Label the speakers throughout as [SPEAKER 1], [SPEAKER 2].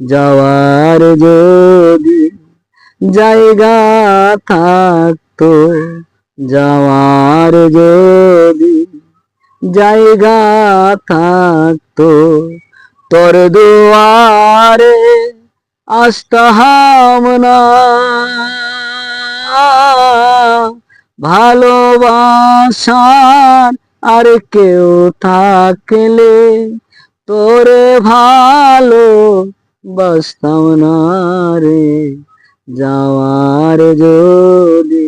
[SPEAKER 1] যাওয়ার যদি জায়গা থাকতো, যাওয়ার যদি জায়গা থাকতো, তোর দুয়ারে আসতাম না। ভালোবাসার আর কেউ থাকলে তোরে ভালো বাসতাম না রে। যাওয়ার যদি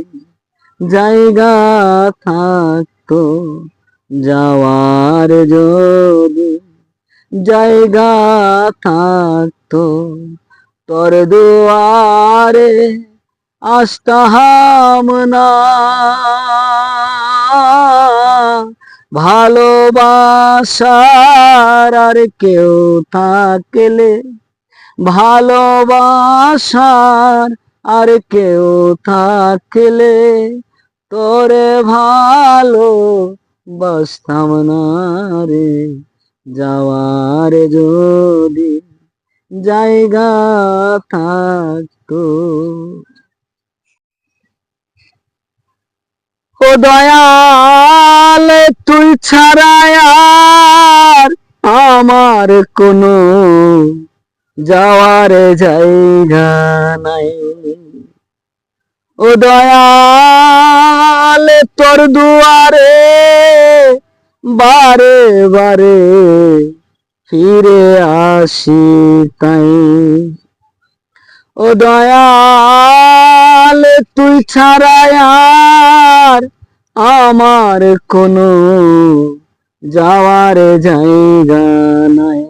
[SPEAKER 1] জায়গা থাকতো, যাওয়ার যদি জায়গা থাকতো, তোর দুয়ারে আসতাম না। ভালোবাসার আর কেউ থাকলে, ভালোবাসার আর কেউ থাকলে তোরে ভালো বাসতাম না রে। যাওয়ার যদি জায়গা থাকতো। ও দয়াল, তুই ছাড়া আর আমার কোনো যাওয়ার জায়গা নাই। ও দয়াল, তোর দুয়ারে বারে বারে ফিরে আসি তাই। ও দয়াল, তুই ছাড়া আর আমার কোনো যাওয়ার জায়গা নাই।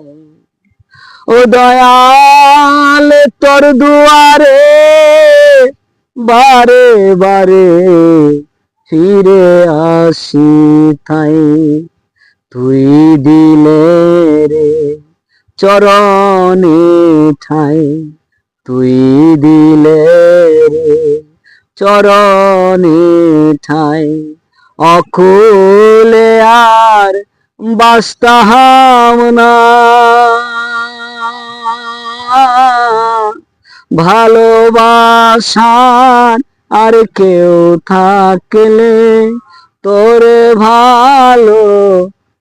[SPEAKER 1] ও দয়াল, তোর দুয়ারে বারে বারে ফিরে আসি তাই। তুই দিলে রে চরণে ঠাই, তুই দিলে রে চরণে ঠাই। অকুলে আর বাসতাম না। ভালোবাসার আর কেউ থাকলে তোরে ভালো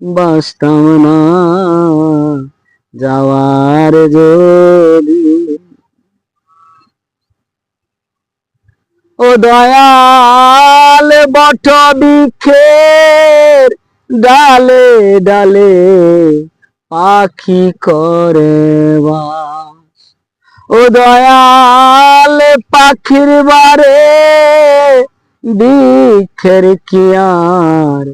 [SPEAKER 1] বাসতাম না। যাওয়ার যদি, ও দয়াল, বট বৃক্ষের ডালে ডালে পাখি করে বাস। ও দয়াল, পাখির বারে বৃক্ষের কি আর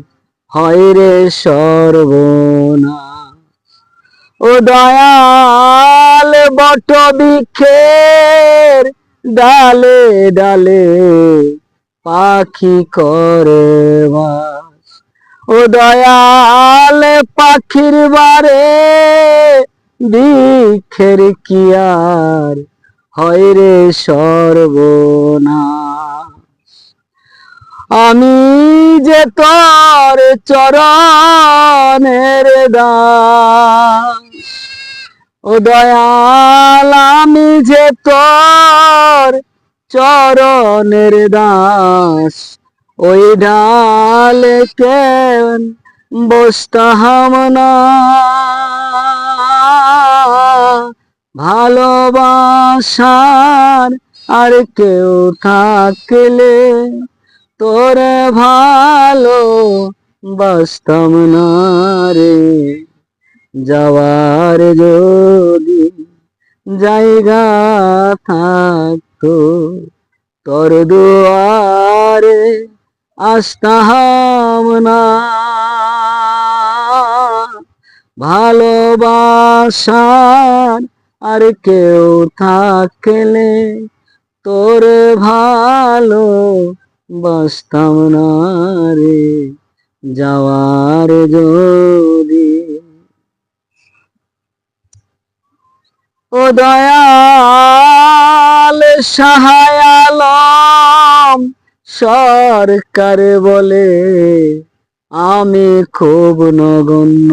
[SPEAKER 1] হয় রে সর্বনাশ। ও দয়াল, বট বৃক্ষের ডালে ডালে পাখি করে বাস। ও দয়াল, পাখির বারে বৃক্ষের কি আর হয় রে সর্বনাশ। আমি যে তোর চরণের দাস। ও দয়াল, আমি যে তোর চরণের দাস। ওই ডালে কেন বসতাম না। ভালোবাসার আর কেউ থাকলে তোরে ভালো বাসতাম না রে। যাওয়ার যদি জায়গা থাকতো, তোর দুয়ারে আসতাম না। ভালোবাসার আর কেউ থাকলে তোরে ভালো বাসতাম না রে। যাওয়ার যদি, ও দয়াল, শাহ আলম সরকার বলে আমি খুব নগণ্য।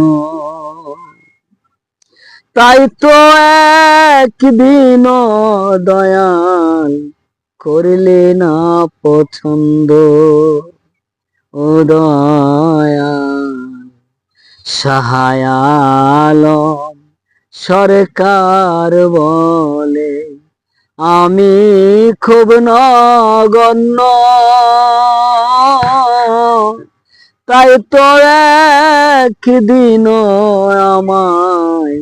[SPEAKER 1] তাই তো একদিন দয়াল করিলে না পছন্দ, ও দয়াল সহায় আলম সরকার বলে আমি খুব নগণ্য, তাই তো একদিন আমায়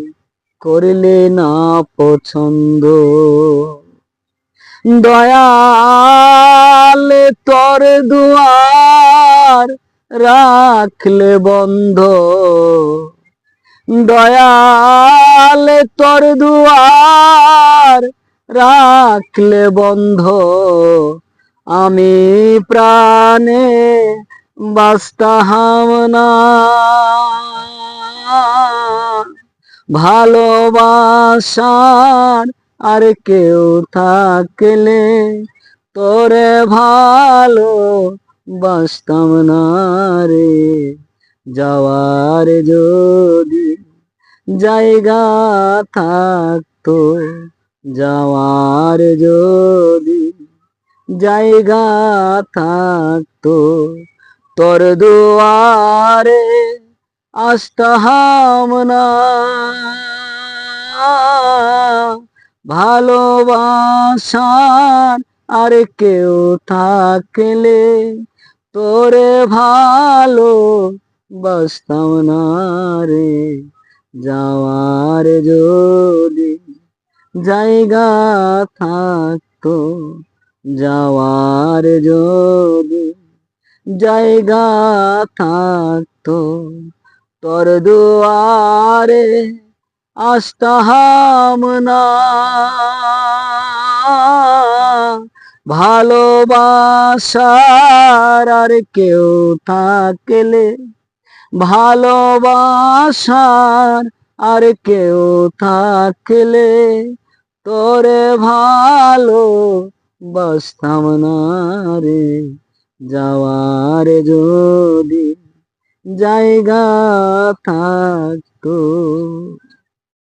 [SPEAKER 1] করিলে না পছন্দ। দয়াল তোর দুয়ার রাখলে বন্ধ, দয়াল তোর দুয়ার রাখলে বন্ধ, আমি প্রাণে বাস্তাহাম না। ভালোবাসার আর কেউ থাকলে তোরে ভালো বাসতাম না রে, যাওয়ার যদি জায়গা থাকতো, যাওয়ার যদি জায়গা থাকতো, তোর দুয়ারে আসতাম না। ভালোবাসার আর কেউ থাকলে তোরে ভালো বাসতাম না রে, যাওয়ার যদি জায়গা থাকতো, যাওয়ার যদি জায়গা থাকতো, তোর দুয়ারে আসতাম না। ভালোবাসার আর কেউ থাকলে, ভালোবাসার আর কেউ থাকলে তোরে ভালো বাসতাম না রে, যাওয়ার যদি জায়গা থাকতো।